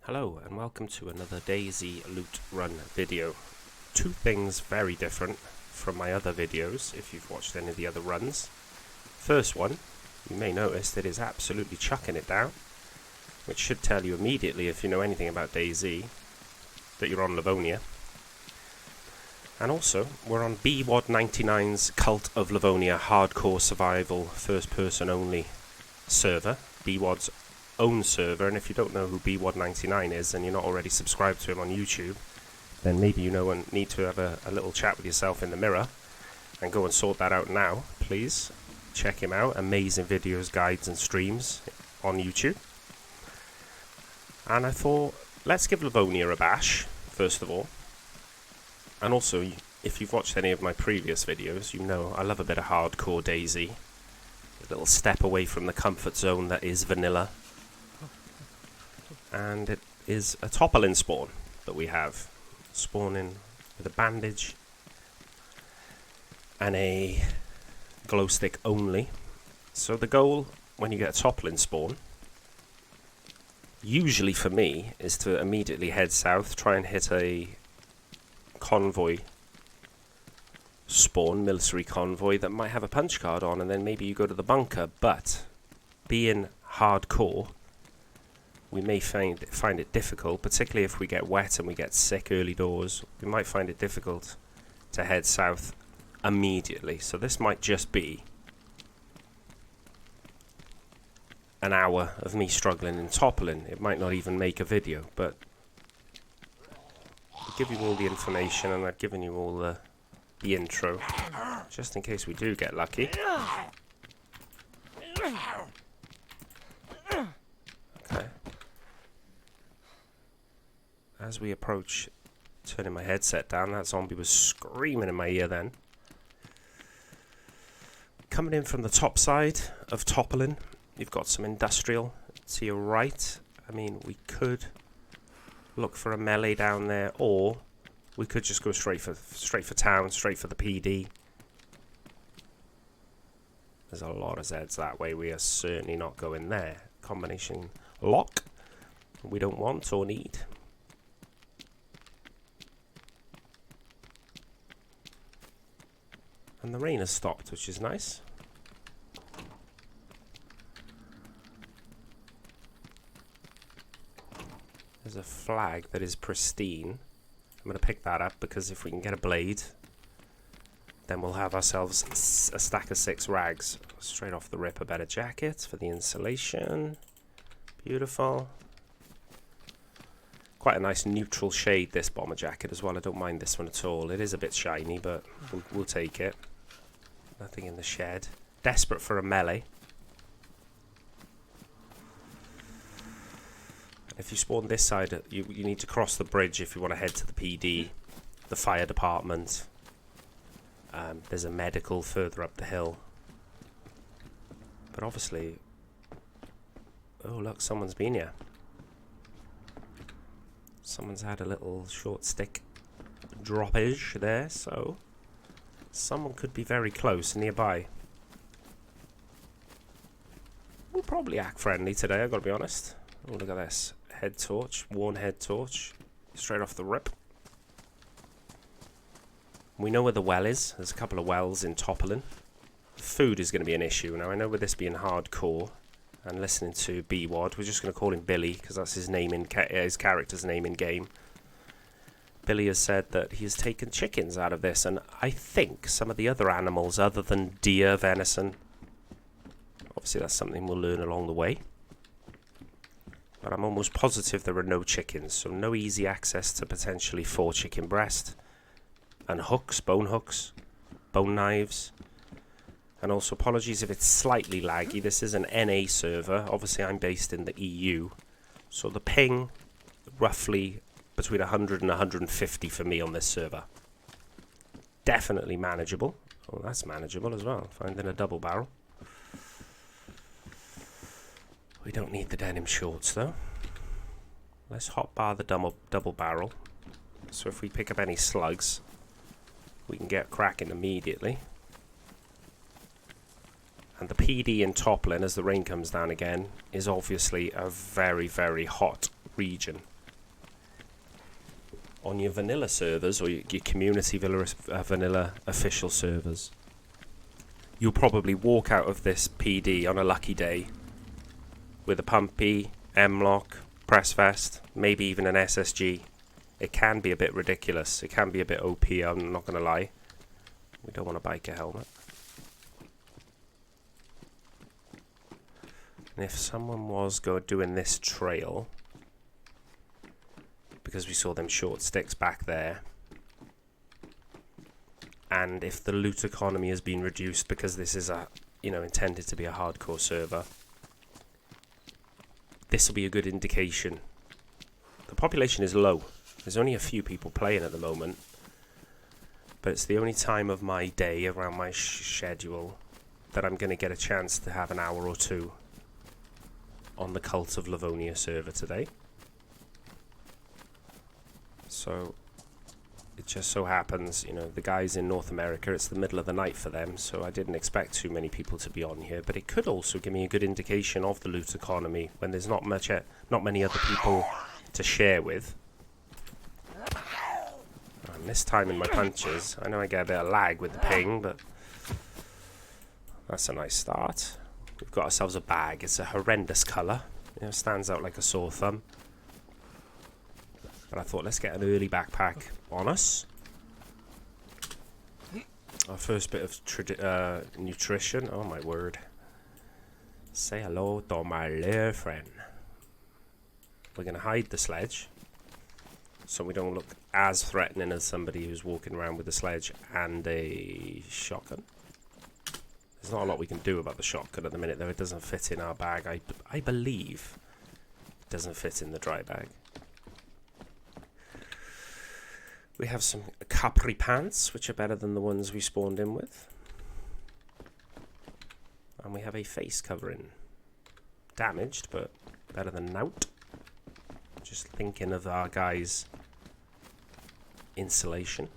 Hello and welcome to another DayZ loot run video. Two things very different from my other videos if you've watched any of the other runs. First one, you may notice that is absolutely chucking it down, which should tell you immediately if you know anything about DayZ that you're on Livonia. And also, we're on BWOD99's Cult of Livonia Hardcore Survival First Person Only server, BWOD's own server. And if you don't know who BWOD99 is and you're not already subscribed to him on YouTube, then maybe you know and need to have a little chat with yourself in the mirror and go and sort that out now, please. Check him out, amazing videos, guides and streams on YouTube. And I thought, let's give Livonia a bash, first of all. And also, if you've watched any of my previous videos, you know I love a bit of hardcore DayZ. A little step away from the comfort zone that is vanilla. And it is a Topolin spawn that we have. Spawning with a bandage and a glow stick only. So the goal when you get a Topolin spawn, usually for me, is to immediately head south, try and hit a convoy spawn, military convoy that might have a punch card on, and then maybe you go to the bunker. But being hardcore, we may find it difficult, particularly if we get wet and we get sick early doors. We might find it difficult to head south immediately. So this might just be an hour of me struggling in Topolin. It might not even make a video, but I'll give you all the information, and I've given you all the intro, just in case we do get lucky. Okay. As we approach, turning my headset down, that zombie was screaming in my ear then. Coming in from the top side of Topolin, you've got some industrial to your right. I mean, we could look for a melee down there, or we could just go straight for town, straight for the PD. There's a lot of Zeds that way. We are certainly not going there. Combination lock we don't want or need. And the rain has stopped, which is nice. There's a flag that is pristine. I'm going to pick that up because if we can get a blade, then we'll have ourselves a stack of 6 rags. Straight off the rip, a better jacket for the insulation. Beautiful. Quite a nice neutral shade, this bomber jacket as well. I don't mind this one at all. It is a bit shiny, but we'll take it. Nothing in the shed. Desperate for a melee. If you spawn this side, you need to cross the bridge if you want to head to the PD, the fire department. There's a medical further up the hill. But obviously... Oh, look, someone's been here. Someone's had a little short stick droppage there, so... someone could be very close, nearby. We'll probably act friendly today, I've got to be honest. Oh, look at this. Head torch, worn head torch, straight off the rip. We know where the well is. There's a couple of wells in Topolin. Food is going to be an issue. Now, I know with this being hardcore and listening to BWOD, we're just going to call him Billy because that's his name in his character's name in game. Billy has said that he has taken chickens out of this, and I think some of the other animals other than deer, venison, obviously that's something we'll learn along the way. But I'm almost positive there are no chickens, so no easy access to potentially 4 chicken breast. And hooks, bone knives. And also apologies if it's slightly laggy. This is an NA server. Obviously I'm based in the EU. So the ping, roughly between 100 and 150 for me on this server. Definitely manageable. Oh, that's manageable as well. Finding a double barrel. We don't need the denim shorts though. Let's hotbar the double barrel. So if we pick up any slugs, we can get cracking immediately. And the PD in Topolin, as the rain comes down again, is obviously a very, very hot region. on your vanilla servers or your community vanilla official servers, you'll probably walk out of this PD on a lucky day with a pumpy, M-lock, press vest, maybe even an SSG. It can be a bit ridiculous. It can be a bit OP, I'm not going to lie. We don't want a biker helmet. And if someone was doing this trail, because we saw them short sticks back there, and if the loot economy has been reduced because this is intended to be a hardcore server, this will be a good indication. The population is low. There's only a few people playing at the moment, but it's the only time of my day around my schedule that I'm going to get a chance to have an hour or two on the Cult of Livonia server today. So it just so happens, the guys in North America, it's the middle of the night for them, so I didn't expect too many people to be on here, but it could also give me a good indication of the loot economy when there's not many other people to share with. I'm mistiming my punches. I know I get a bit of lag with the ping, but that's a nice start. We've got ourselves a bag. It's a horrendous colour. Stands out like a sore thumb. But I thought, let's get an early backpack on us. Our first bit of nutrition. Oh my word. Say hello to my little friend. We're going to hide the sledge, so we don't look as threatening as somebody who's walking around with a sledge and a shotgun. There's not a lot we can do about the shotgun at the minute, though. It doesn't fit in our bag. I believe it doesn't fit in the dry bag. We have some capri pants, which are better than the ones we spawned in with. And we have a face covering. Damaged, but better than nout. Just thinking of our guys' insulation.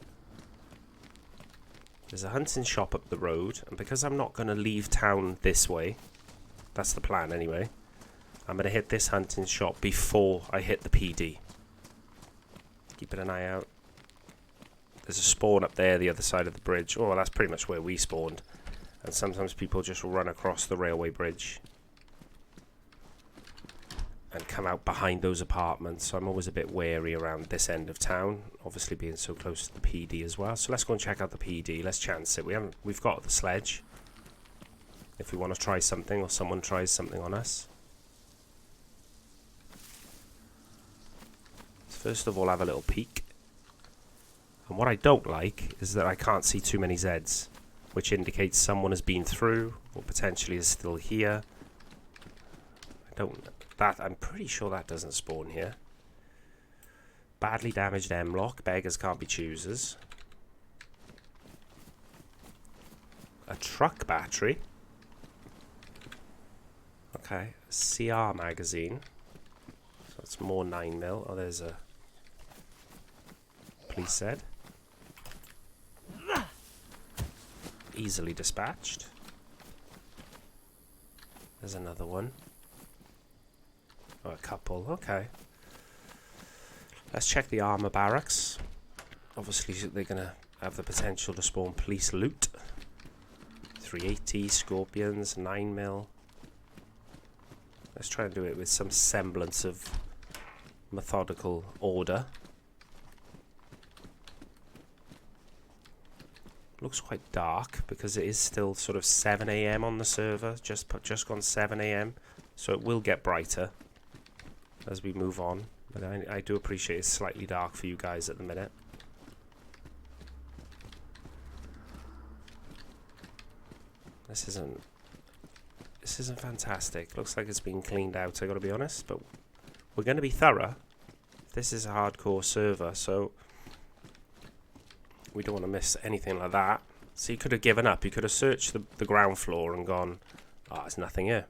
There's a hunting shop up the road, and because I'm not going to leave town this way, that's the plan anyway, I'm going to hit this hunting shop before I hit the PD. Keeping an eye out. There's a spawn up there, the other side of the bridge. Oh, that's pretty much where we spawned. And sometimes people just run across the railway bridge and come out behind those apartments, so I'm always a bit wary around this end of town, obviously being so close to the PD as well. So let's go and check out the PD. Let's chance it. We've got the sledge if we want to try something, or someone tries something on us. Let's first of all have a little peek. And what I don't like is that I can't see too many Zs, which indicates someone has been through or potentially is still here. I'm pretty sure that doesn't spawn here. Badly damaged M-lock. Beggars can't be choosers. A truck battery. Okay. CR magazine. So it's more 9mm. Oh, there's a police said. Easily dispatched. There's another one. Oh, a couple. Okay. Let's check the armor barracks. Obviously, they're going to have the potential to spawn police loot. 380, scorpions, 9mm. Let's try and do it with some semblance of methodical order. Looks quite dark because it is still sort of 7 AM on the server. Just gone 7 AM. So it will get brighter as we move on, but I do appreciate it's slightly dark for you guys at the minute. This isn't fantastic. Looks like it's been cleaned out, I gotta be honest, but we're gonna be thorough. This is a hardcore server, so we don't want to miss anything like that. So you could have given up. You could have searched the ground floor and gone, oh, there's nothing here.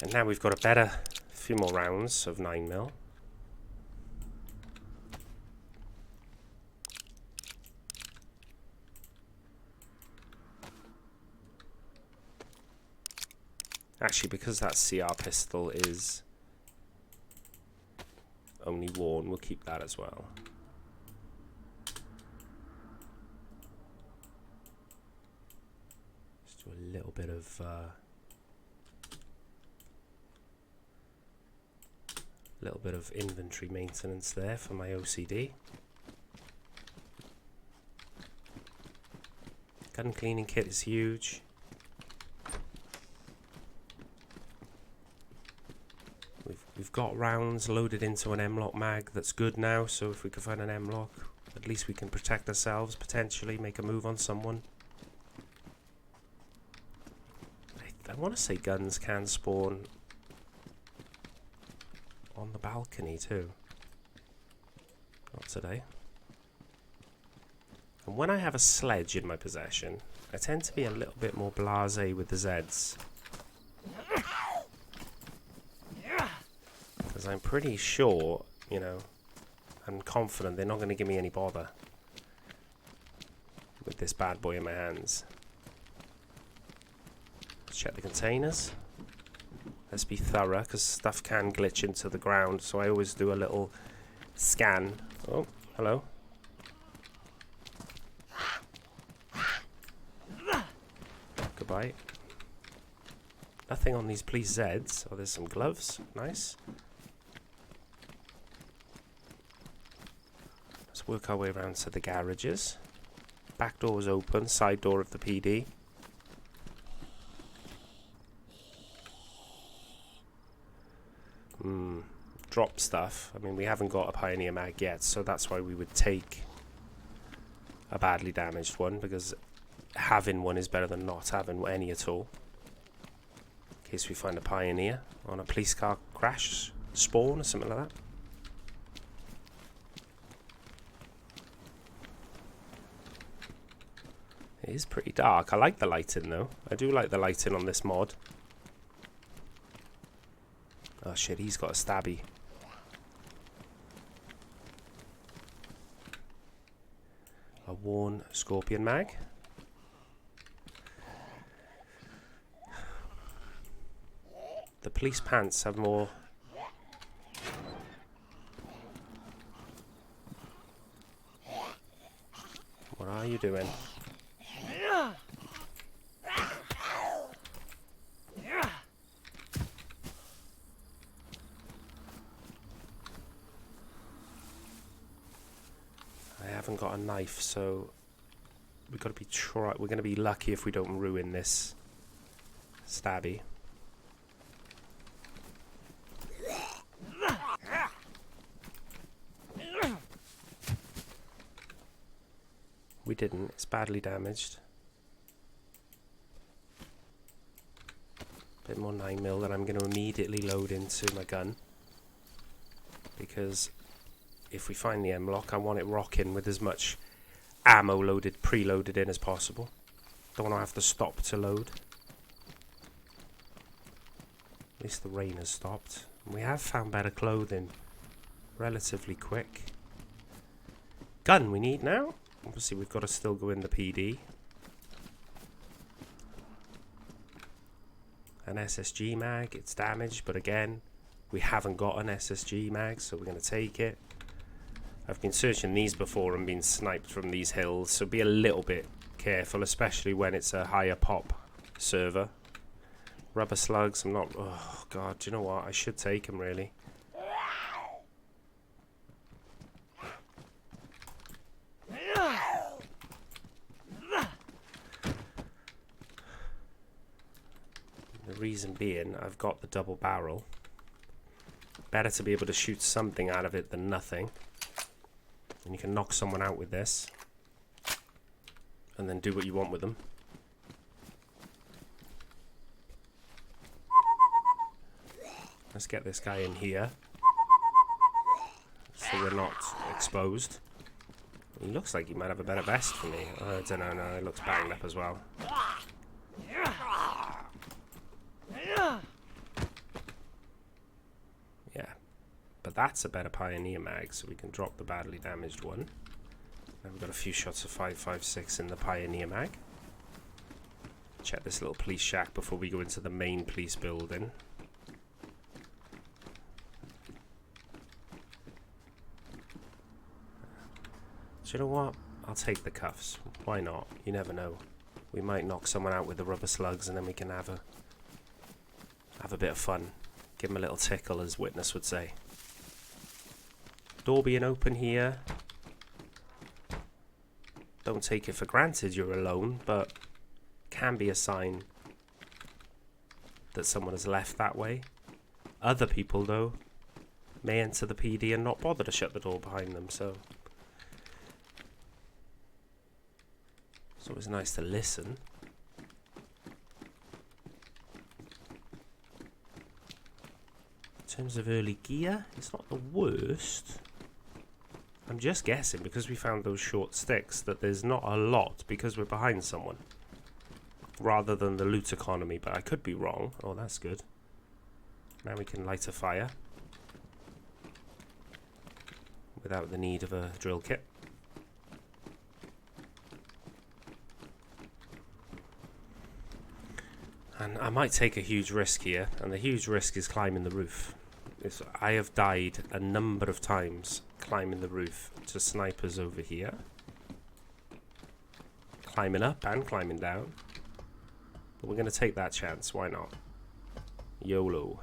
And now we've got a few more rounds of 9mm. Actually, because that CR pistol is only worn. We'll keep that as well. Just do a little bit of inventory maintenance there for my OCD. Gun cleaning kit is huge. We've got rounds loaded into an M-lock mag that's good now, so if we can find an M-lock, at least we can protect ourselves, potentially make a move on someone. I want to say guns can spawn on the balcony too. Not today. And when I have a sledge in my possession, I tend to be a little bit more blasé with the Zeds. Because I'm pretty sure, you know, I'm confident they're not going to give me any bother with this bad boy in my hands. Let's check the containers. Let's be thorough, because stuff can glitch into the ground, so I always do a little scan. Oh, hello. Goodbye. Nothing on these police Zeds. Oh, there's some gloves. Nice. Let's work our way around to the garages. Back door's open, side door of the PD. Drop stuff. I mean, we haven't got a Pioneer mag yet, so that's why we would take a badly damaged one, because having one is better than not having any at all. In case we find a Pioneer on a police car crash spawn or something like that. It is pretty dark. I like the lighting though. I do like the lighting on this mod. Oh shit, he's got a stabby. A worn Scorpion mag. The police pants have more. What are you doing? I haven't got a knife, so we're going to be lucky if we don't ruin this stabby. We didn't. It's badly damaged. A bit more 9mm that I'm going to immediately load into my gun, because if we find the M-lock, I want it rocking with as much ammo loaded, preloaded in as possible. Don't want to have to stop to load. At least the rain has stopped. And we have found better clothing relatively quick. Gun we need now. Obviously we've got to still go in the PD. An SSG mag, it's damaged, but again, we haven't got an SSG mag, so we're going to take it. I've been searching these before and been sniped from these hills, so be a little bit careful, especially when it's a higher pop server. Rubber slugs, I'm not... Oh, God, do you know what? I should take them, really. The reason being, I've got the double barrel. Better to be able to shoot something out of it than nothing. And you can knock someone out with this. And then do what you want with them. Let's get this guy in here, so we're not exposed. He looks like he might have a better vest for me. I don't know, no, he looks banged up as well. Yeah, but that's a better Pioneer mag, so we can drop the badly damaged one. And we've got a few shots of 5.56 in the Pioneer mag. Check this little police shack before we go into the main police building. Do you know what? I'll take the cuffs. Why not? You never know. We might knock someone out with the rubber slugs, and then we can have a bit of fun. Give them a little tickle, as Witness would say. Door being open here. Don't take it for granted you're alone, but can be a sign that someone has left that way. Other people, though, may enter the PD and not bother to shut the door behind them, so it's always nice to listen. In terms of early gear, it's not the worst. I'm just guessing, because we found those short sticks, that there's not a lot because we're behind someone, rather than the loot economy, but I could be wrong. Oh, that's good. Now we can light a fire without the need of a drill kit. And I might take a huge risk here, and the huge risk is climbing the roof. I have died a number of times climbing the roof to snipers over here. Climbing up and climbing down. But we're going to take that chance, why not? YOLO.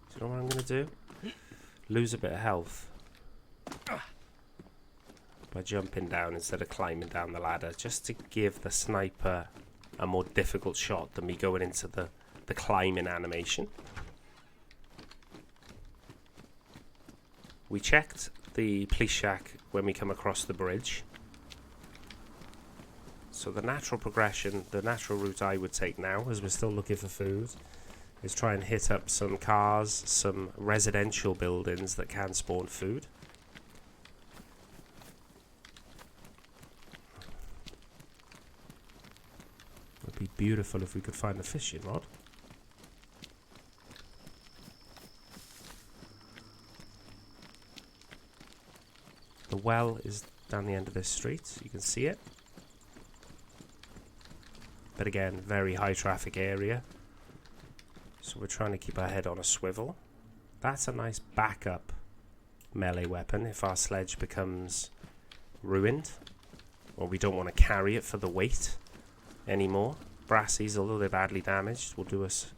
Do you know what I'm going to do? Lose a bit of health by jumping down instead of climbing down the ladder, just to give the sniper a more difficult shot than me going into the climbing animation. We checked the police shack when we come across the bridge. So the natural progression, the natural route I would take now, as we're still looking for food, is try and hit up some cars, some residential buildings that can spawn food. It would be beautiful if we could find a fishing rod. The well is down the end of this street, you can see it. But again, very high traffic area. So we're trying to keep our head on a swivel. That's a nice backup melee weapon if our sledge becomes ruined, or we don't want to carry it for the weight anymore. Brassies, although they're badly damaged, will do us.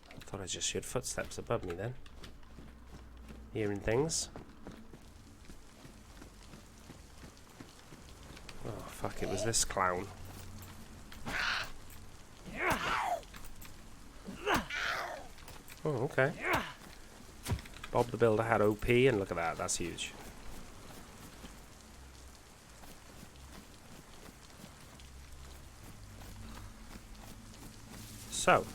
I thought I just heard footsteps above me then. Hearing things. Oh fuck, it was this clown. Oh, okay. Bob the Builder had OP, and look at that, that's huge. So,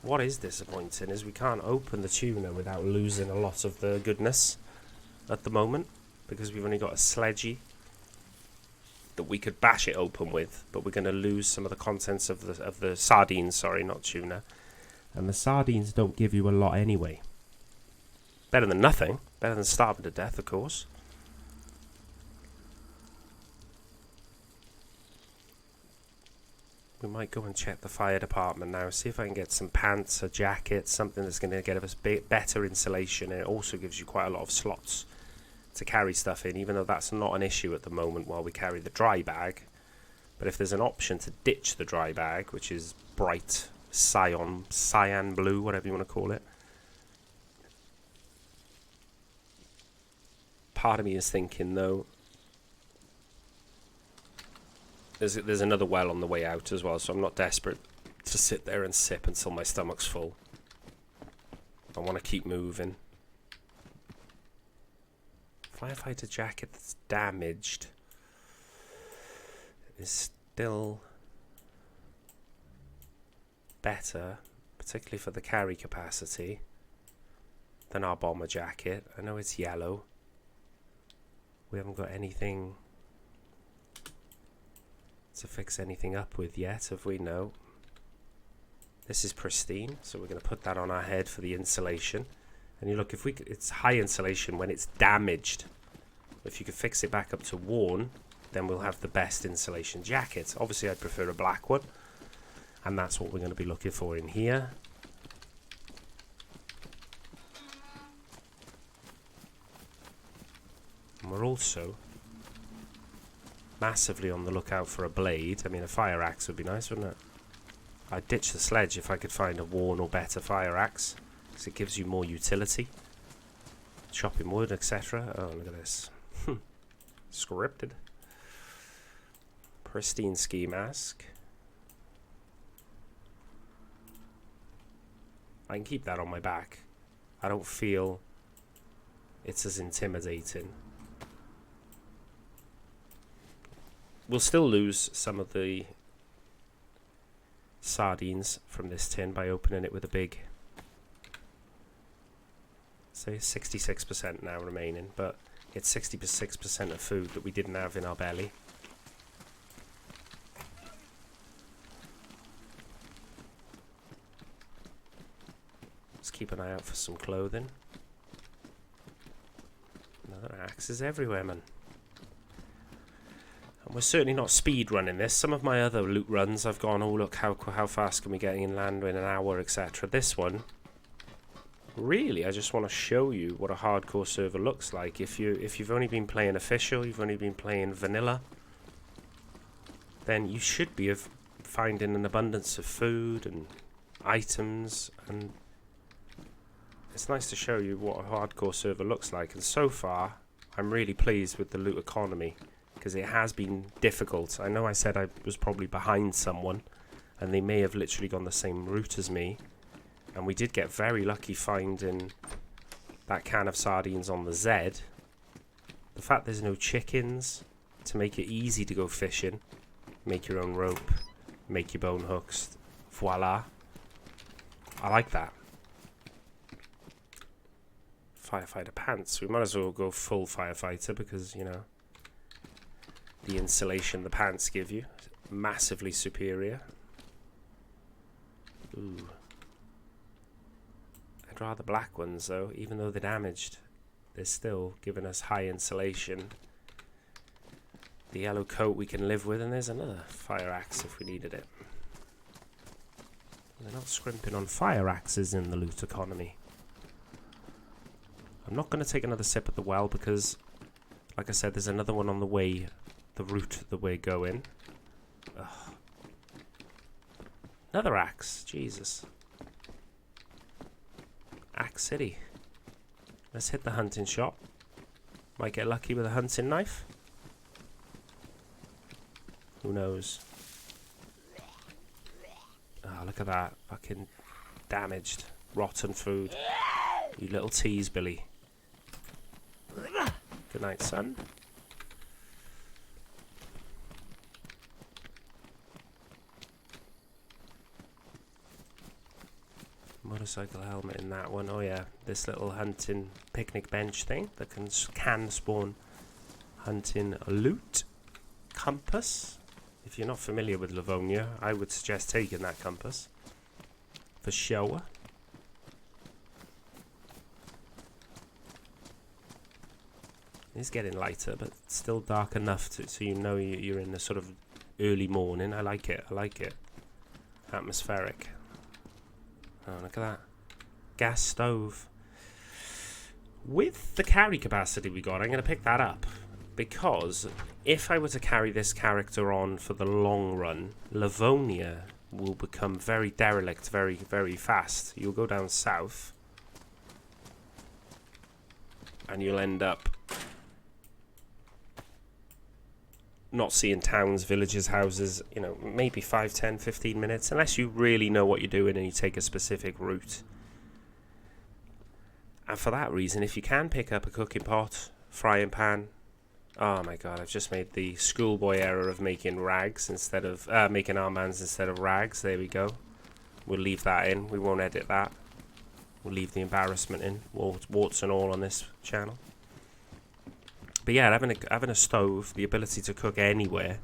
what is disappointing is we can't open the tuna without losing a lot of the goodness at the moment, because we've only got a sledgy that we could bash it open with, but we're going to lose some of the contents of the sardines, sorry, not tuna. And the sardines don't give you a lot anyway. Better than nothing. Better than starving to death, of course. We might go and check the fire department now, see if I can get some pants, a jacket, something that's going to get us better insulation. And it also gives you quite a lot of slots to carry stuff in, even though that's not an issue at the moment while we carry the dry bag. But if there's an option to ditch the dry bag, which is bright cyan blue, whatever you want to call it, part of me is thinking, though, there's another well on the way out as well, so I'm not desperate to sit there and sip until my stomach's full. I want to keep moving. Firefighter jacket that's damaged is still better, particularly for the carry capacity, than our bomber jacket. I know it's yellow. We haven't got anything to fix anything up with yet, have we? No. This is pristine, so we're going to put that on our head for the insulation. And you look, if we it's high insulation when it's damaged. If you could fix it back up to worn, then we'll have the best insulation jacket. Obviously, I'd prefer a black one, and that's what we're going to be looking for in here. And we're also massively on the lookout for a blade. I mean, a fire axe would be nice, wouldn't it? I'd ditch the sledge if I could find a worn or better fire axe, because it gives you more utility. Chopping wood, etc. Oh, look at this. Scripted. Pristine ski mask. I can keep that on my back. I don't feel it's as intimidating. We'll still lose some of the sardines from this tin by opening it with a big, say 66% now remaining, but it's 66% of food that we didn't have in our belly. Let's keep an eye out for some clothing. Another axes everywhere, man. And we're certainly not speed running this. Some of my other loot runs, I've gone, oh look, how fast can we get inland in an hour, etc. This one, really, I just want to show you what a hardcore server looks like. If you've only been playing official, you've only been playing vanilla, then you should be finding an abundance of food and items, and it's nice to show you what a hardcore server looks like. And so far, I'm really pleased with the loot economy, because it has been difficult. I know I said I was probably behind someone, and they may have literally gone the same route as me. And we did get very lucky finding that can of sardines on the Z. The fact there's no chickens to make it easy to go fishing, make your own rope, make your bone hooks, voila. I like that. Firefighter pants. We might as well go full firefighter because, you know, the insulation the pants give you, massively superior. Ooh. I'd rather black ones though, even though they're damaged. They're still giving us high insulation. The yellow coat we can live with, and there's another fire axe if we needed it. They're not scrimping on fire axes in the loot economy. I'm not going to take another sip at the well because, like I said, there's another one on the way, the route that we're going. Ugh. Another axe, Jesus. Axe City. Let's hit the hunting shop. Might get lucky with a hunting knife. Who knows? Oh, look at that. Fucking damaged, rotten food. You little tease, Billy. Good night, son. Motorcycle helmet in that one. Oh yeah, this little hunting picnic bench thing that can spawn hunting loot. Compass. If you're not familiar with Livonia, I would suggest taking that compass for sure. It's getting lighter, but still dark enough so you know you're in the sort of early morning. I like it. I like it. Atmospheric. Oh, look at that. Gas stove. With the carry capacity we got, I'm going to pick that up. Because if I were to carry this character on for the long run, Livonia will become very derelict very, very fast. You'll go down south. And you'll end up not seeing towns, villages, houses, you know, maybe 5, 10, 15 minutes, unless you really know what you're doing and you take a specific route. And for that reason, if you can pick up a cooking pot, frying pan, oh my god, I've just made the schoolboy error of making rags instead of, making armbands instead of rags. There we go. We'll leave that in. We won't edit that. We'll leave the embarrassment in, warts and all on this channel. But yeah, having a stove, the ability to cook anywhere,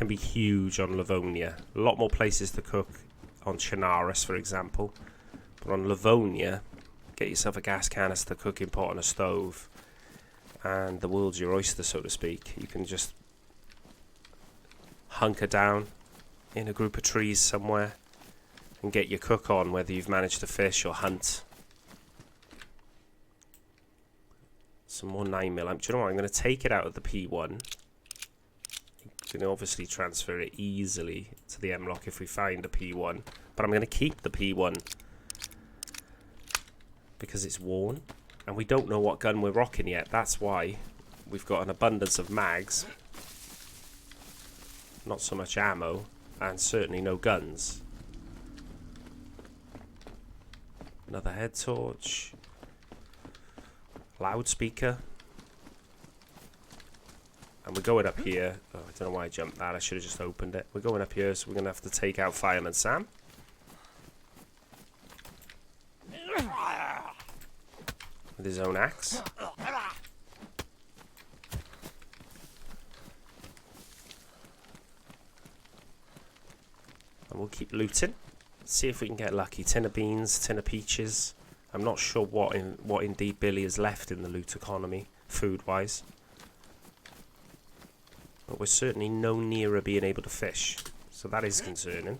can be huge on Livonia. A lot more places to cook on Chernarus, for example. But on Livonia, get yourself a gas canister, cooking pot and a stove, and the world's your oyster, so to speak. You can just hunker down in a group of trees somewhere and get your cook on, whether you've managed to fish or hunt. Some more 9mm. Do you know what? I'm going to take it out of the P1. You can obviously transfer it easily to the M-lock if we find a P1. But I'm going to keep the P1 because it's worn. And we don't know what gun we're rocking yet. That's why we've got an abundance of mags. Not so much ammo. And certainly no guns. Another head torch. Loudspeaker. And we're going up here. Oh, I don't know why I jumped that. I should have just opened it. We're going up here, so we're going to have to take out Fireman Sam. With his own axe. And we'll keep looting. See if we can get lucky. Tin of beans, tin of peaches. I'm not sure what indeed Billy has left in the loot economy, food-wise. But we're certainly no nearer being able to fish. So that is concerning.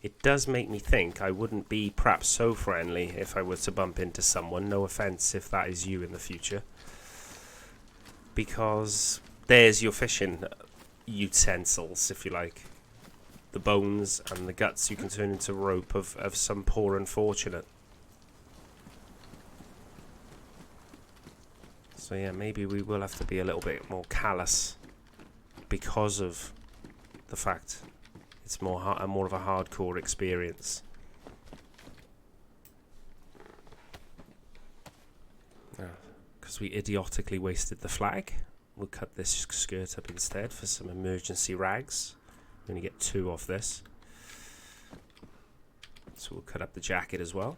It does make me think I wouldn't be perhaps so friendly if I were to bump into someone. No offence if that is you in the future. Because there's your fishing utensils, if you like. The bones and the guts you can turn into rope of some poor unfortunate. So yeah, maybe we will have to be a little bit more callous because of the fact it's more of a hardcore experience. Because we idiotically wasted the flag. We'll cut this skirt up instead for some emergency rags. I'm going to get 2 off this. So we'll cut up the jacket as well.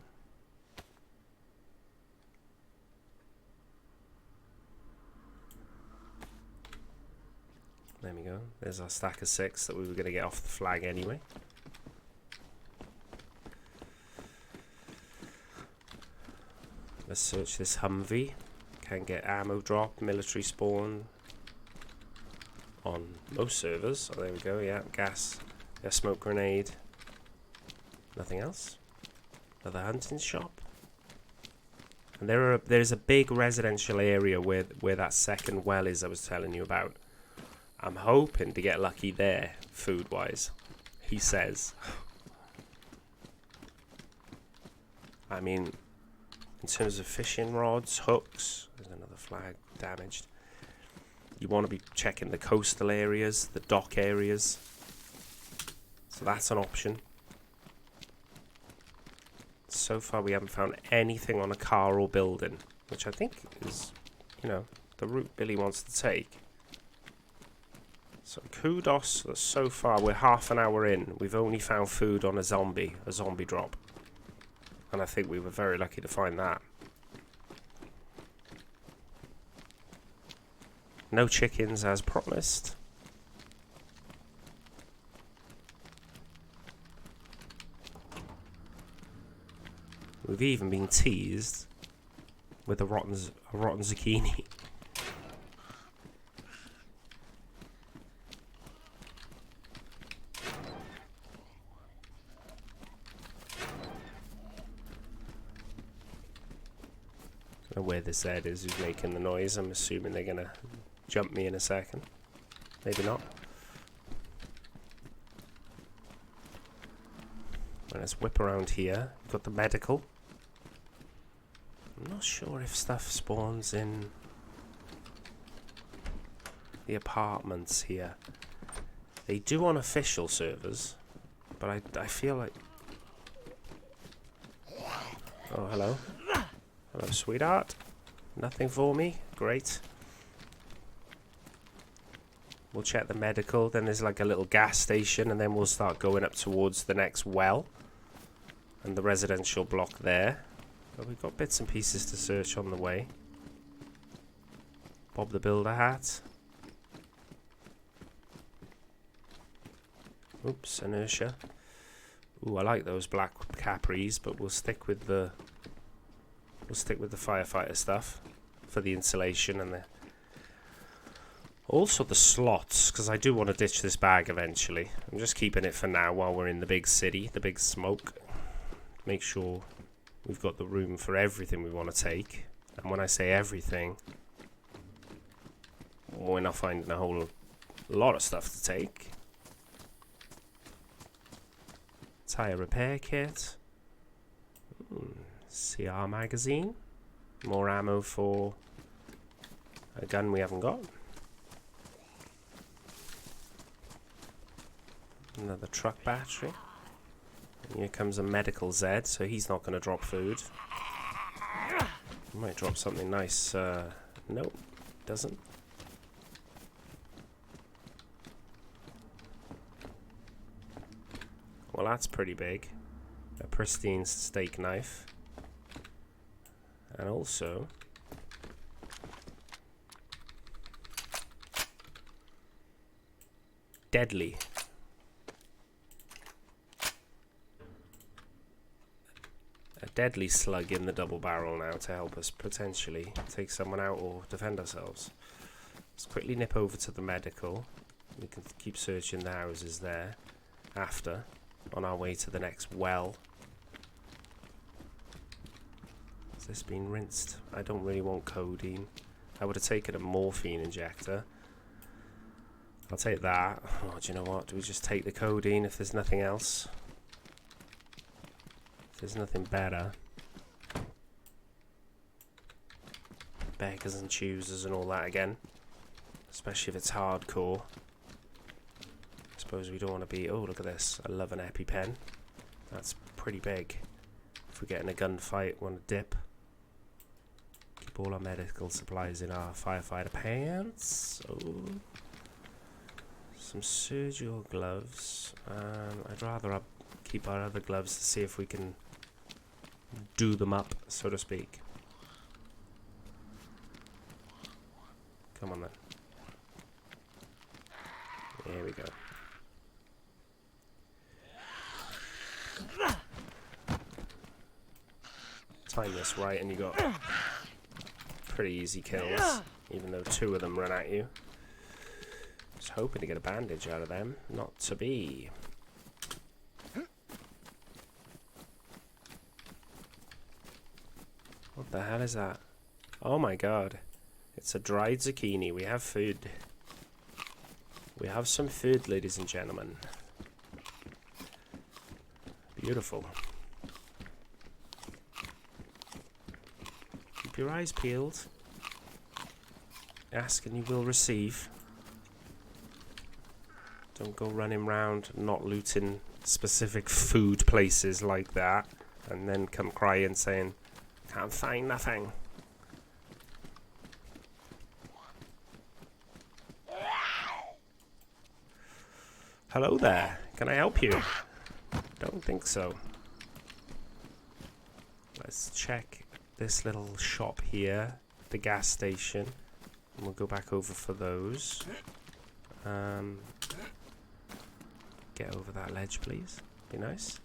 There we go. There's our stack of 6 that we were going to get off the flag anyway. Let's search this Humvee. Can get ammo drop, military spawn. On most servers. Oh, there we go. Yeah, gas. Yeah, smoke grenade. Nothing else. Another hunting shop. And there's a big residential area where that second well is I was telling you about. I'm hoping to get lucky there, food-wise. He says. I mean, in terms of fishing rods, hooks. There's another flag damaged. You want to be checking the coastal areas, the dock areas. So that's an option. So far we haven't found anything on a car or building, which I think is, you know, the route Billy wants to take. So kudos that so far we're half an hour in. We've only found food on a zombie drop. And I think we were very lucky to find that. No chickens as promised. We've even been teased with a rotten zucchini. I don't know where this Ed is who's making the noise. I'm assuming they're gonna jump me in a second. Maybe not. Well, let's whip around here. We've got the medical. I'm not sure if stuff spawns in the apartments here. They do on official servers, but I feel like... Oh, hello. Hello, sweetheart. Nothing for me? Great. We'll check the medical, then there's like a little gas station, and then we'll start going up towards the next well. And the residential block there. But we've got bits and pieces to search on the way. Bob the Builder hat. Oops, inertia. Ooh, I like those black capris, but we'll stick with the firefighter stuff for the insulation and the also the slots, because I do want to ditch this bag eventually. I'm just keeping it for now while we're in the big city, the big smoke. Make sure we've got the room for everything we want to take. And when I say everything, we're not finding a whole lot of stuff to take. Tire repair kit. CR magazine. More ammo for a gun we haven't got. Another truck battery. And here comes a medical Z, so he's not going to drop food. He might drop something nice. Nope, doesn't. Well, that's pretty big. A pristine steak knife. And also deadly. A deadly slug in the double barrel now to help us potentially take someone out or defend ourselves. Let's quickly nip over to the medical. We can keep searching the houses there after, on our way to the next well. Has this been rinsed? I don't really want codeine. I would have taken a morphine injector. I'll take that. Oh, do you know what? Do we just take the codeine if there's nothing else? If there's nothing better. Beggars and choosers and all that again. Especially if it's hardcore. I suppose we don't want to be... Oh, look at this. I love an EpiPen. That's pretty big. If we get in a gunfight, want to dip. Keep all our medical supplies in our firefighter pants. Oh. Some surgical gloves. I'd rather keep our other gloves to see if we can do them up, so to speak. Come on then. Here we go. Time this right and you got pretty easy kills, even though 2 of them run at you. Just hoping to get a bandage out of them. Not to be. What the hell is that? Oh my god. It's a dried zucchini. We have food. We have some food, ladies and gentlemen. Beautiful. Keep your eyes peeled. Ask and you will receive. Don't go running round not looting specific food places like that and then come crying saying, can't find nothing. Hello there. Can I help you? Don't think so. Let's check this little shop here, the gas station, and we'll go back over for those. Get over that ledge, please. Be nice.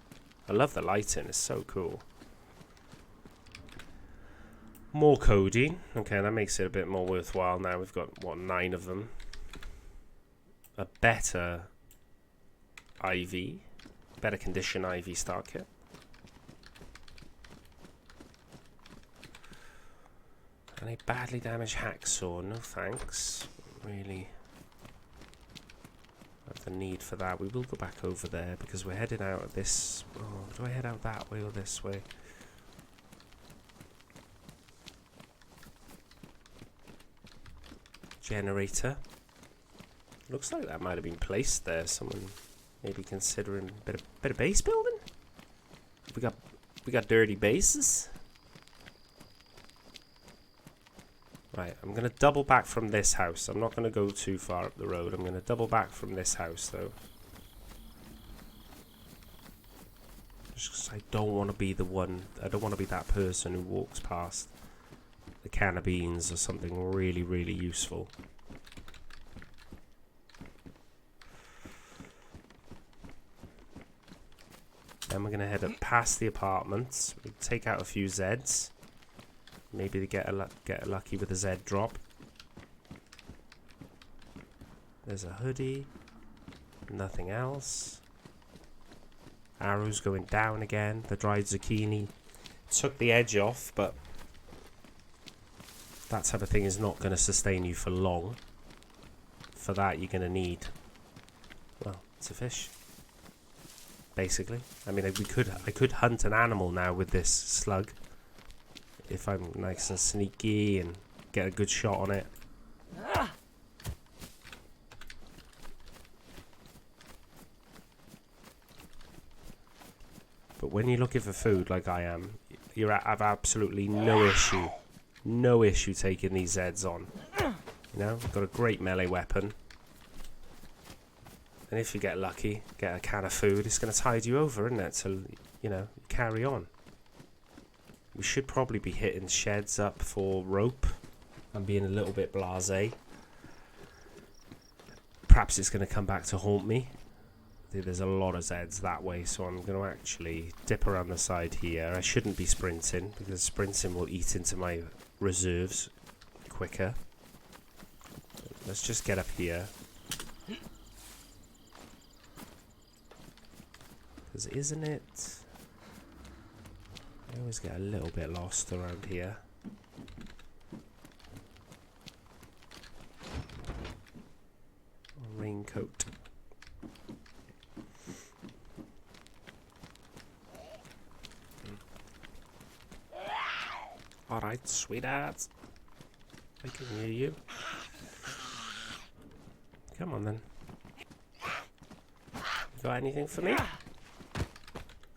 I love the lighting. It's so cool. More codeine. Okay, that makes it a bit more worthwhile now. We've got, what, 9 of them. A better IV. Better condition IV start kit. And a badly damaged hacksaw. No thanks. Really have the need for that. We will go back over there because we're heading out of this. Oh, do I head out that way or this way? Generator. Looks like that might have been placed there. Someone maybe considering a bit of base building. We got dirty bases. Right, I'm gonna double back from this house. I'm not gonna go too far up the road. I'm gonna double back from this house though. Just 'cause I don't want to be the one. I don't want to be that person who walks past the can of beans or something really, really useful. Then we're going to head up past the apartments. We'll take out a few Zeds. Maybe they get lucky with a Z drop. There's a hoodie. Nothing else. Arrows going down again. The dried zucchini took the edge off, but that type of thing is not going to sustain you for long. For that, you're going to need, well, it's a fish. Basically. I mean, I could hunt an animal now with this slug. If I'm nice and sneaky and get a good shot on it. But when you're looking for food like I am, you have absolutely no issue taking these Zeds on. You know, got a great melee weapon. And if you get lucky, get a can of food, it's going to tide you over, isn't it? So, you know, carry on. We should probably be hitting sheds up for rope. I'm being a little bit blasé. Perhaps it's going to come back to haunt me. There's a lot of Zeds that way, so I'm going to actually dip around the side here. I shouldn't be sprinting, because sprinting will eat into my reserves quicker. Let's just get up here. Because isn't it... I always get a little bit lost around here. Raincoat. Alright, sweetheart. I can hear you. Come on then. You got anything for me? Of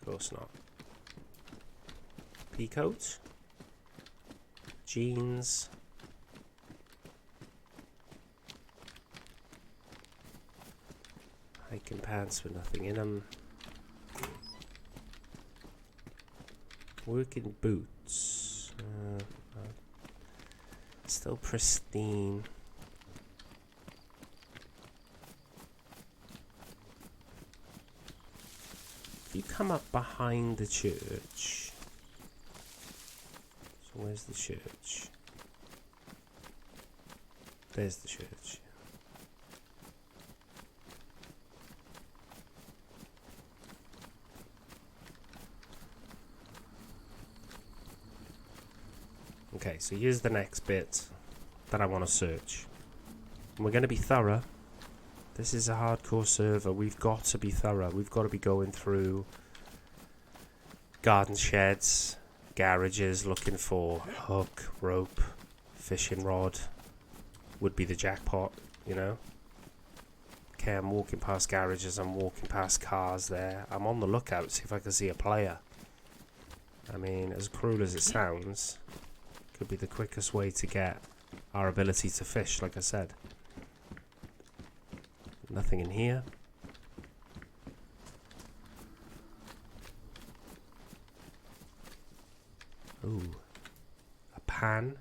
course not. Pea coat. Jeans. Hiking pants with nothing in them. Working boots. Still pristine. If you come up behind the church. So where's the church? There's the church. Okay, so here's the next bit that I want to search. And we're going to be thorough. This is a hardcore server. We've got to be thorough. We've got to be going through garden sheds, garages, looking for hook, rope, fishing rod. Would be the jackpot, you know. Okay, I'm walking past garages. I'm walking past cars there. I'm on the lookout, see if I can see a player. I mean, as cruel as it sounds... could be the quickest way to get our ability to fish, like I said. Nothing in here. Ooh. A pan.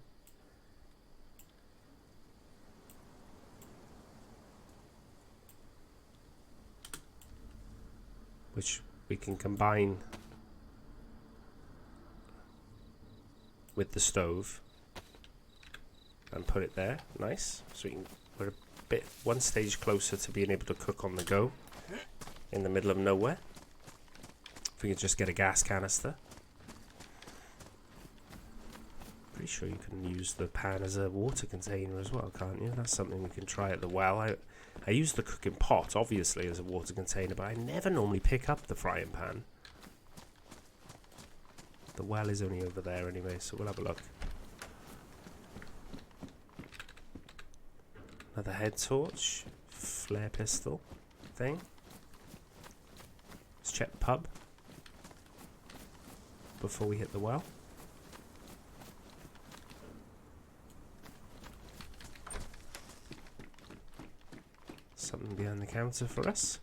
Which we can combine with the stove and put it there. Nice. So we're one stage closer to being able to cook on the go in the middle of nowhere. If we could just get a gas canister. Pretty sure you can use the pan as a water container as well, can't you? That's something we can try at the well. I use the cooking pot obviously as a water container, but I never normally pick up the frying pan. The well is only over there anyway, so we'll have a look. Another head torch, flare pistol thing. Let's check the pub before we hit the well. Something behind the counter for us.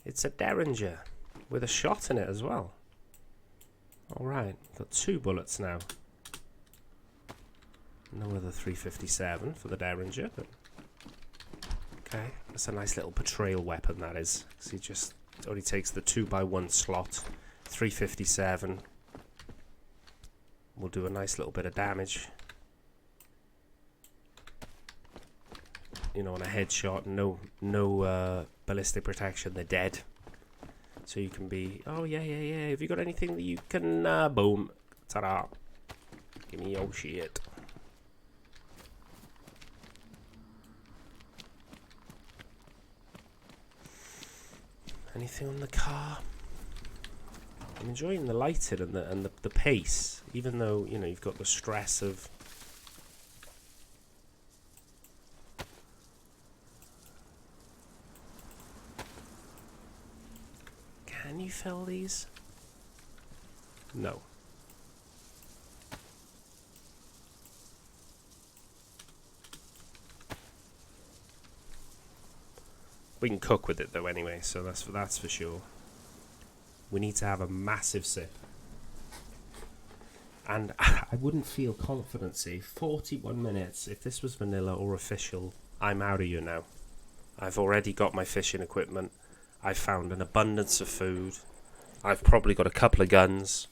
It's a Derringer with a shot in it as well. Alright, got 2 bullets now. No other 357 for the Derringer, but okay, that's a nice little betrayal weapon, that is. So you just It only takes the 2x1 slot. 357. We'll do a nice little bit of damage. You know, on a headshot, no ballistic protection, they're dead. So you can be, oh yeah, have you got anything that you can, boom, ta-da, give me your shit. Anything on the car? I'm enjoying the lighting and the pace, even though, you know, you've got the stress of Can you fill these? No. We can cook with it though anyway, so that's for sure. We need to have a massive sip. And I wouldn't feel confident, see, 41 minutes, if this was vanilla or official, I'm out of here now. I've already got my fishing equipment. I've found an abundance of food. I've probably got a couple of guns.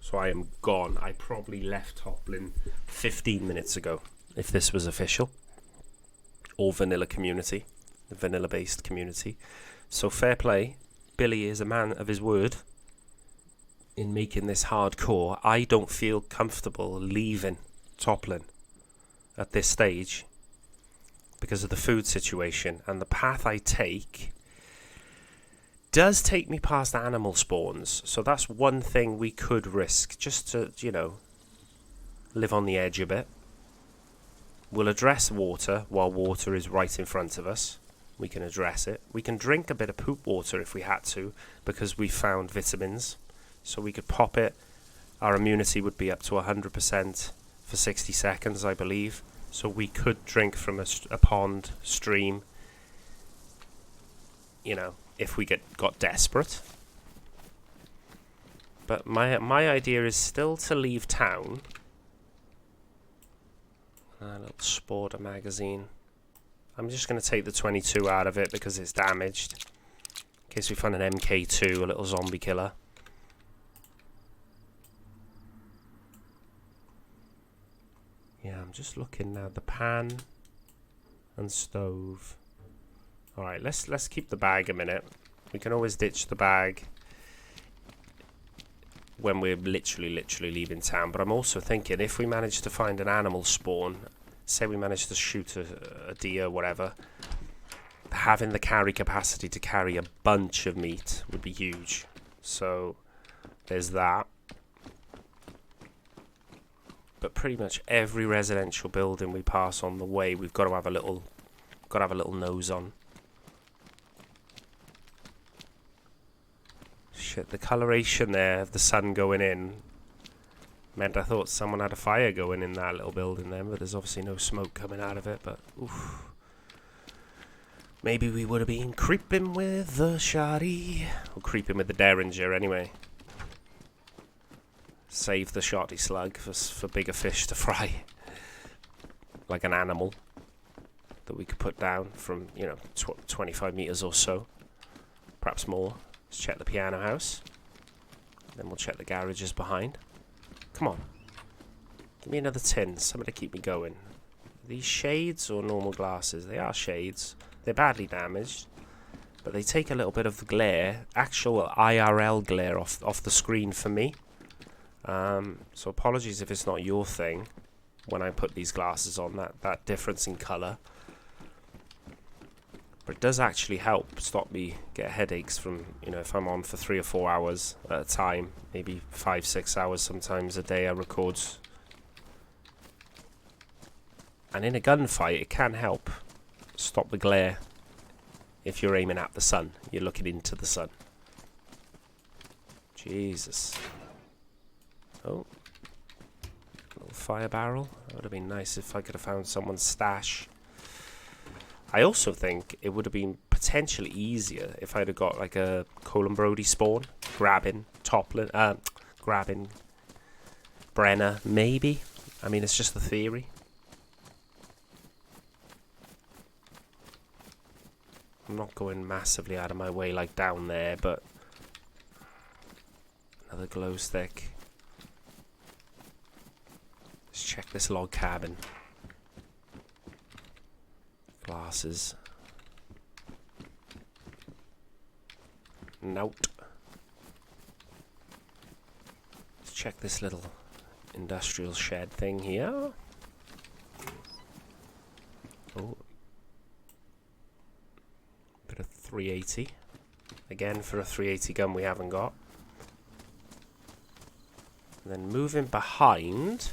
So I am gone. I probably left Topolin 15 minutes ago, if this was official. Or vanilla community. The vanilla-based community. So fair play. Billy is a man of his word in making this hardcore. I don't feel comfortable leaving Topolin at this stage because of the food situation, and the path I take does take me past animal spawns, so that's one thing we could risk, just to, you know, live on the edge a bit. We'll address water while water is right in front of us. We can address it. We can drink a bit of poop water if we had to, because we found vitamins. So we could pop it. Our immunity would be up to 100% for 60 seconds, I believe. So we could drink from a pond, stream, you know, if we got desperate. But my idea is still to leave town. A little Sporter magazine. I'm just going to take the 22 out of it because it's damaged. In case we find an MK2, a little zombie killer. Yeah, I'm just looking now. The pan and stove. Alright, let's keep the bag a minute. We can always ditch the bag when we're literally leaving town. But I'm also thinking, if we manage to find an animal spawn, say we manage to shoot a deer, whatever, having the carry capacity to carry a bunch of meat would be huge. So there's that. But pretty much every residential building we pass on the way, we've got to have a little nose on. Shit, the coloration there of the sun going in meant I thought someone had a fire going in that little building there, but there's obviously no smoke coming out of it. But oof. Maybe we would have been creeping with the shotty, or creeping with the derringer anyway. Save the shotty slug for bigger fish to fry, like an animal that we could put down from, you know, 25 meters or so, perhaps more. Let's check the piano house, then we'll check the garages behind. Come on, give me another tin, something to keep me going. Are these shades or normal glasses? They are shades. They're badly damaged, but they take a little bit of the glare, actual IRL glare off the screen for me. So apologies if it's not your thing when I put these glasses on, that difference in colour. But it does actually help stop me get headaches from, you know, if I'm on for 3 or 4 hours at a time, maybe 5-6 hours sometimes a day I record. And in a gunfight it can help stop the glare if you're aiming at the sun, you're looking into the sun. Jesus. Oh, little fire barrel. That would have been nice if I could have found someone's stash. I also think it would have been potentially easier if I'd have got like a Colin Brody spawn, grabbing Topolin, grabbing Brenner, maybe. I mean, it's just the theory. I'm not going massively out of my way like down there, but another glow stick. Let's check this log cabin. Glasses. Note. Let's check this little industrial shed thing here. Oh. Bit of 380. Again, for a 380 gun we haven't got. And then moving behind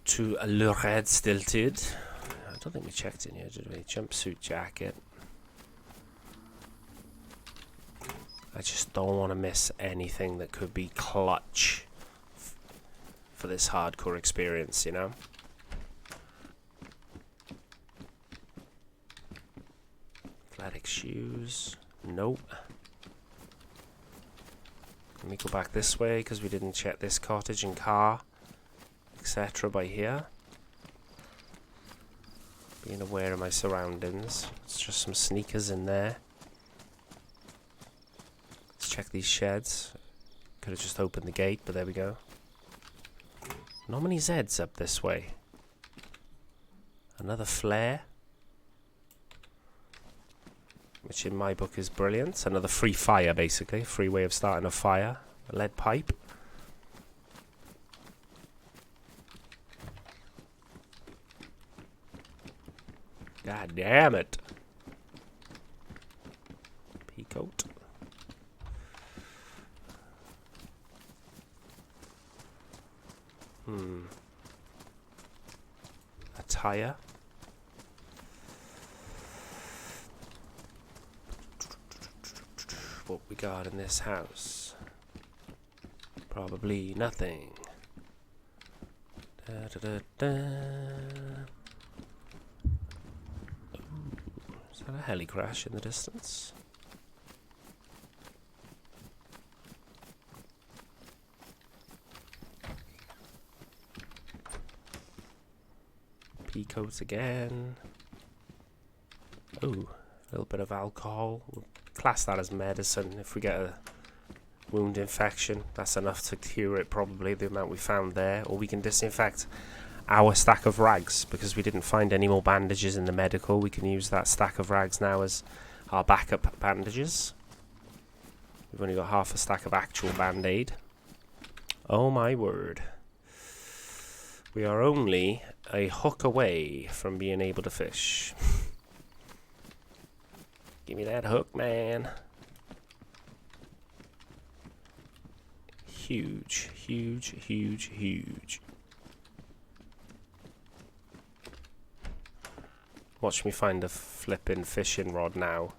to a red stilted. I don't think we checked in here, did we? Jumpsuit jacket. I just don't want to miss anything that could be clutch for this hardcore experience, you know? Athletic shoes. Nope. Let me go back this way because we didn't check this cottage and car, etc. by here. Being aware of my surroundings. It's just some sneakers in there. Let's check these sheds. Could have just opened the gate, but there we go. Not many Zeds up this way. Another flare, which in my book is brilliant. Another free fire, basically. Free way of starting a fire. A lead pipe. God damn it. Peacoat. A tire. What we got in this house? Probably nothing. Da, da, da, da. Is that a heli crash in the distance? Peacoats again. Oh, a little bit of alcohol. We'll class that as medicine. If we get a wound infection, that's enough to cure it, probably, the amount we found there. Or we can disinfect our stack of rags, because we didn't find any more bandages in the medical. We can use that stack of rags now as our backup bandages. We've only got half a stack of actual band-aid. Oh my word. We are only a hook away from being able to fish. Give me that hook, man. Huge, huge, huge, huge. Watch me find a flippin' fishing rod now.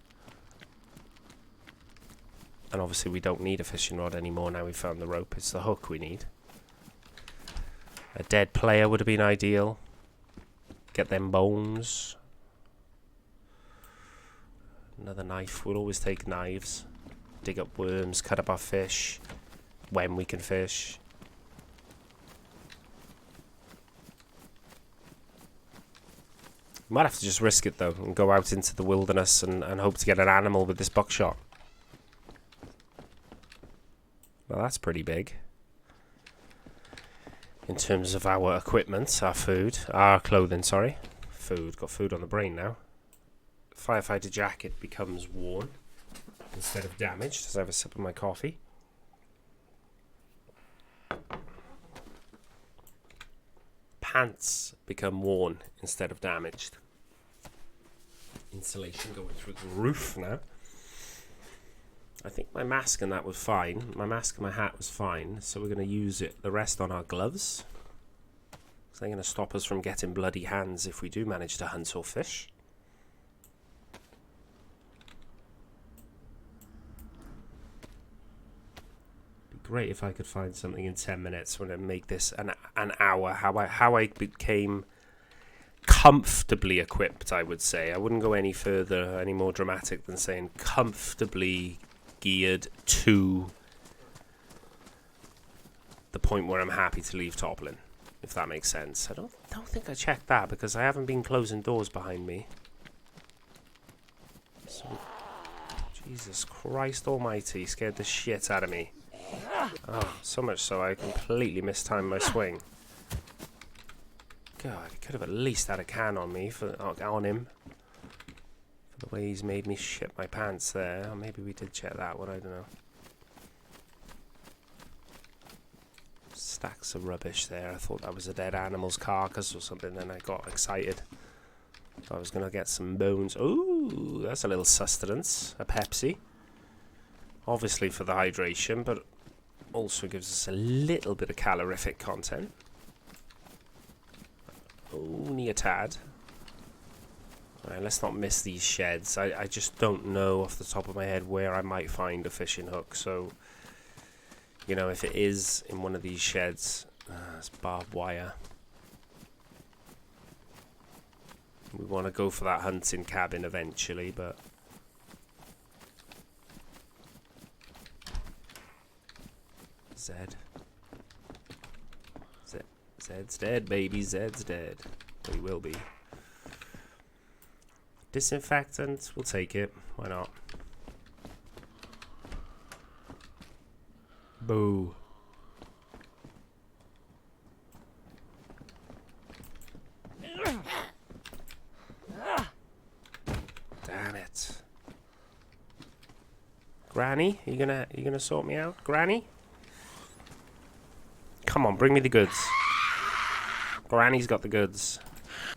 And obviously we don't need a fishing rod anymore now we found the rope. It's the hook we need. A dead player would have been ideal. Get them bones. Another knife. We'll always take knives. Dig up worms, cut up our fish. When we can fish. Might have to just risk it though and go out into the wilderness and hope to get an animal with this buckshot. Well, that's pretty big. In terms of our equipment, our food, our clothing, sorry. Food, got food on the brain now. Firefighter jacket becomes worn instead of damaged as I have a sip of my coffee. Pants become worn instead of damaged. Insulation going through the roof now. I think my mask and that was fine. My mask and my hat was fine. So we're going to use the rest on our gloves. So they're going to stop us from getting bloody hands if we do manage to hunt or fish. Be great if I could find something in 10 minutes when I make this an hour. How I became comfortably equipped, I would say. I wouldn't go any further, any more dramatic than saying comfortably geared to the point where I'm happy to leave Topolin. if that makes sense. I don't think I checked that because I haven't been closing doors behind me. So, Jesus Christ almighty, scared the shit out of me. Oh, so much so I completely mistimed my swing. God, he could have at least had a can on me, on him. For the way he's made me shit my pants there. Or maybe we did check that one, I don't know. Stacks of rubbish there. I thought that was a dead animal's carcass or something, then I got excited. I was going to get some bones. Ooh, that's a little sustenance. A Pepsi. Obviously for the hydration, but also gives us a little bit of calorific content. Only a tad. Alright, let's not miss these sheds. I just don't know off the top of my head where I might find a fishing hook, so... You know, if it is in one of these sheds, it's barbed wire. We want to go for that hunting cabin eventually, but... Zed's dead, baby. Zed's dead. He will be. Disinfectant, we'll take it. Why not? Boo. Damn it. Granny, you gonna sort me out? Granny? Come on, bring me the goods. Granny's got the goods.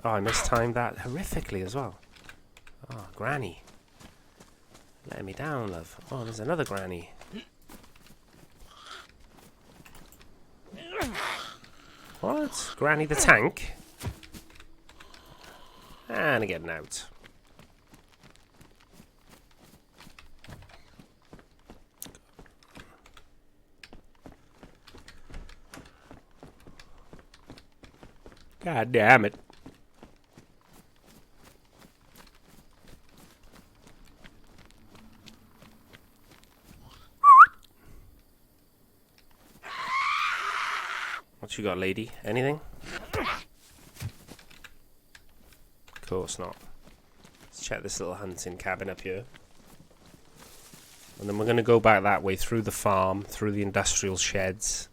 Oh, I mistimed that horrifically as well. Oh, Granny. Letting me down, love. Oh, there's another Granny. What? Granny the tank? And getting out. God damn it. What you got, lady? Anything? Of course not. Let's check this little hunting cabin up here. And then we're going to go back that way through the farm, through the industrial sheds.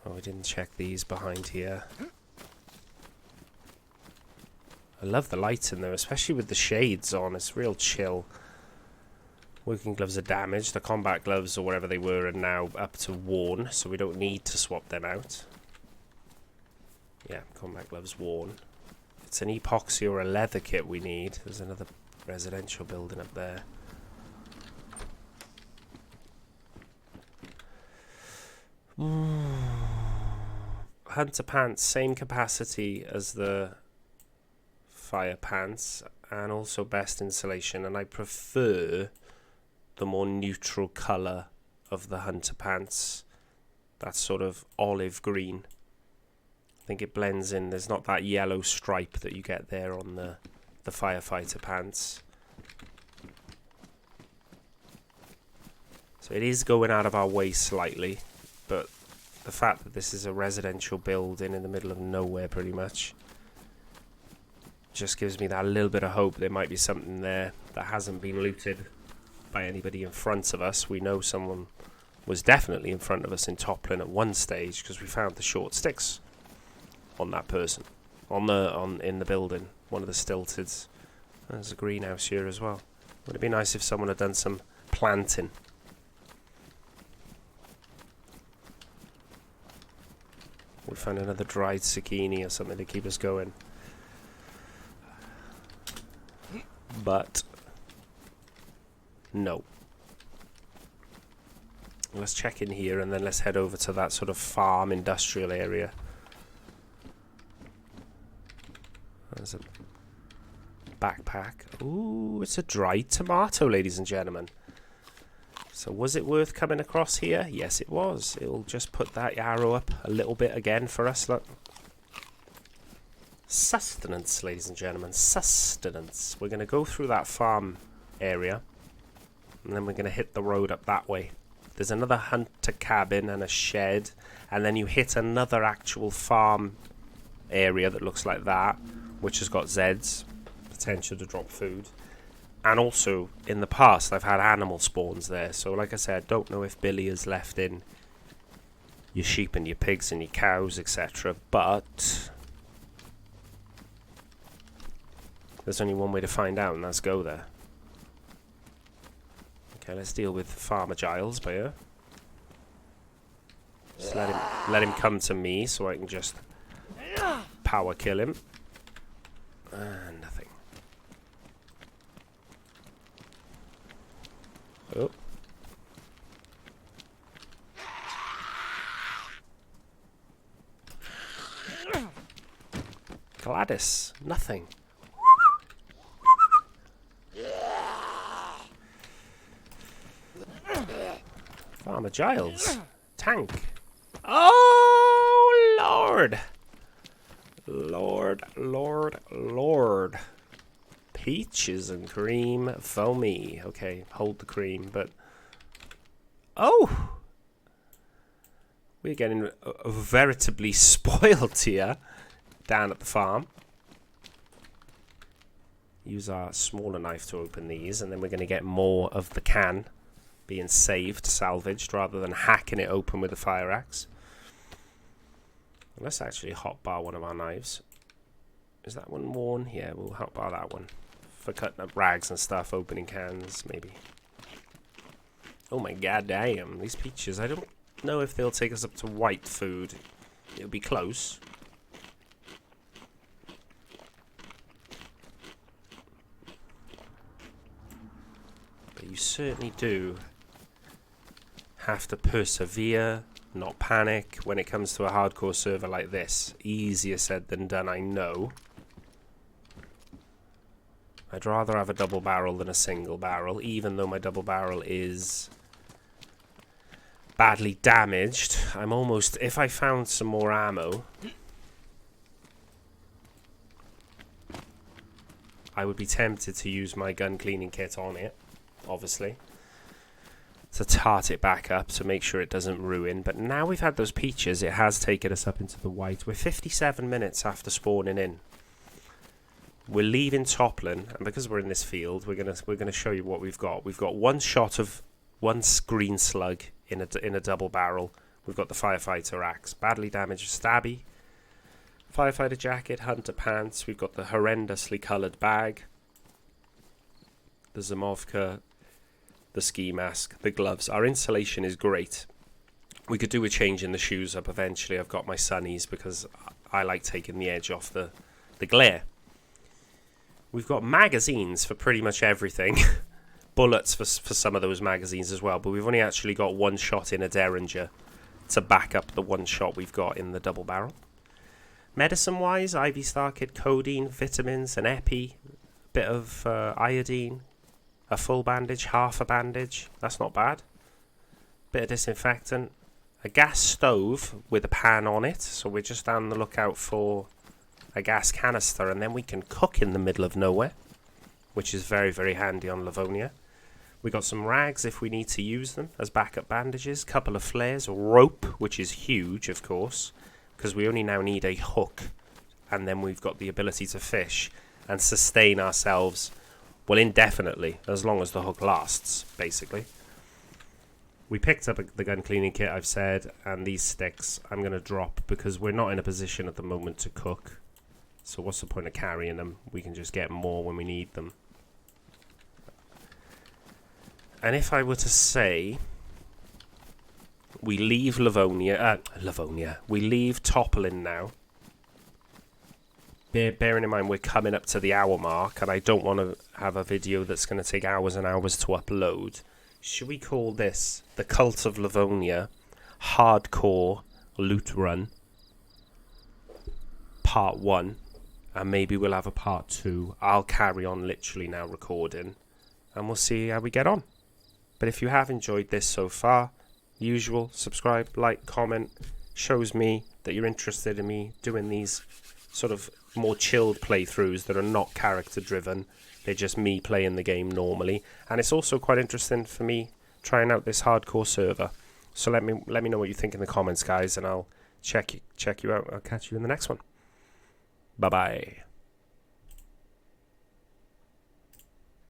Oh, we didn't check these behind here. I love the lights in there, especially with the shades on. It's real chill. Working gloves are damaged. The combat gloves, or whatever they were, are now up to worn, so we don't need to swap them out. Yeah, combat gloves worn. It's an epoxy or a leather kit we need. There's another residential building up there. Hunter pants, same capacity as the fire pants, and also best insulation, and I prefer the more neutral colour of the hunter pants. That sort of olive green. I think it blends in. There's not that yellow stripe that you get there on the firefighter pants. So it is going out of our way slightly, but the fact that this is a residential building in the middle of nowhere pretty much just gives me that little bit of hope there might be something there that hasn't been looted by anybody in front of us. We know someone was definitely in front of us in Topolin at one stage because we found the short sticks on that person in the building, one of the stilted. There's a greenhouse here as well. Would it be nice if someone had done some planting? We found another dried zucchini or something to keep us going. But no. Let's check in here and then let's head over to that sort of farm industrial area. There's a backpack. Ooh, it's a dried tomato, ladies and gentlemen. So was it worth coming across here? Yes, it was. It'll just put that arrow up a little bit again for us. Look. Sustenance, ladies and gentlemen. Sustenance. We're going to go through that farm area. And then we're going to hit the road up that way. There's another hunter cabin and a shed, and then you hit another actual farm area that looks like that, which has got Zeds, potential to drop food. And also, in the past, I've had animal spawns there. So, like I said, I don't know if Billy has left in your sheep and your pigs and your cows, etc. But there's only one way to find out, and that's go there. Okay, let's deal with Farmer Giles by here. Just let him come to me so I can just power kill him. Nothing. Oh. Gladys, nothing. Farmer Giles, tank. Oh, Lord. Lord. Peaches and cream for me. Okay, hold the cream, but... Oh! We're getting veritably spoiled here down at the farm. Use our smaller knife to open these, and then we're going to get more of the can being saved, salvaged, rather than hacking it open with a fire axe. Let's actually hotbar one of our knives. Is that one worn? Yeah, we'll hotbar that one. For cutting up rags and stuff, opening cans, maybe. Oh my god damn, these peaches. I don't know if they'll take us up to white food. It'll be close. But you certainly do have to persevere, not panic when it comes to a hardcore server like this. Easier said than done, I know. I'd rather have a double barrel than a single barrel, even though my double barrel is badly damaged. I'm almost... If I found some more ammo, I would be tempted to use my gun cleaning kit on it, obviously, to tart it back up to make sure it doesn't ruin. But now we've had those peaches, it has taken us up into the white. We're 57 minutes after spawning in. We're leaving Topolin, and because we're in this field, we're gonna show you what we've got. We've got one shot of one green slug in a double barrel. We've got the firefighter axe, badly damaged stabby, firefighter jacket, hunter pants. We've got the horrendously coloured bag, the Zimovka, the ski mask, the gloves. Our insulation is great. We could do with changing the shoes up eventually. I've got my sunnies because I like taking the edge off the glare. We've got magazines for pretty much everything. Bullets for some of those magazines as well. But we've only actually got one shot in a Derringer to back up the one shot we've got in the double barrel. Medicine-wise, Ivy Star Kit, codeine, vitamins, an epi, bit of iodine, a full bandage, half a bandage. That's not bad. Bit of disinfectant. A gas stove with a pan on it. So we're just on the lookout for a gas canister, and then we can cook in the middle of nowhere, which is very, very handy on Livonia. We got some rags if we need to use them as backup bandages, couple of flares, rope, which is huge, of course, because we only now need a hook, and then we've got the ability to fish and sustain ourselves, well, indefinitely, as long as the hook lasts, basically. We picked up the gun cleaning kit, I've said, and these sticks I'm going to drop because we're not in a position at the moment to cook. So what's the point of carrying them? We can just get more when we need them. And if I were to say we leave Livonia, we leave Topolin now, bearing in mind we're coming up to the hour mark and I don't want to have a video that's going to take hours and hours to upload, should we call this the Cult of Livonia Hardcore Loot Run Part 1? And maybe we'll have a part 2. I'll carry on literally now recording, and we'll see how we get on. But if you have enjoyed this so far, usual, subscribe, like, comment, shows me that you're interested in me doing these sort of more chilled playthroughs that are not character driven. They're just me playing the game normally. And it's also quite interesting for me trying out this hardcore server. So let me know what you think in the comments, guys, and I'll check you out. I'll catch you in the next one. Bye bye.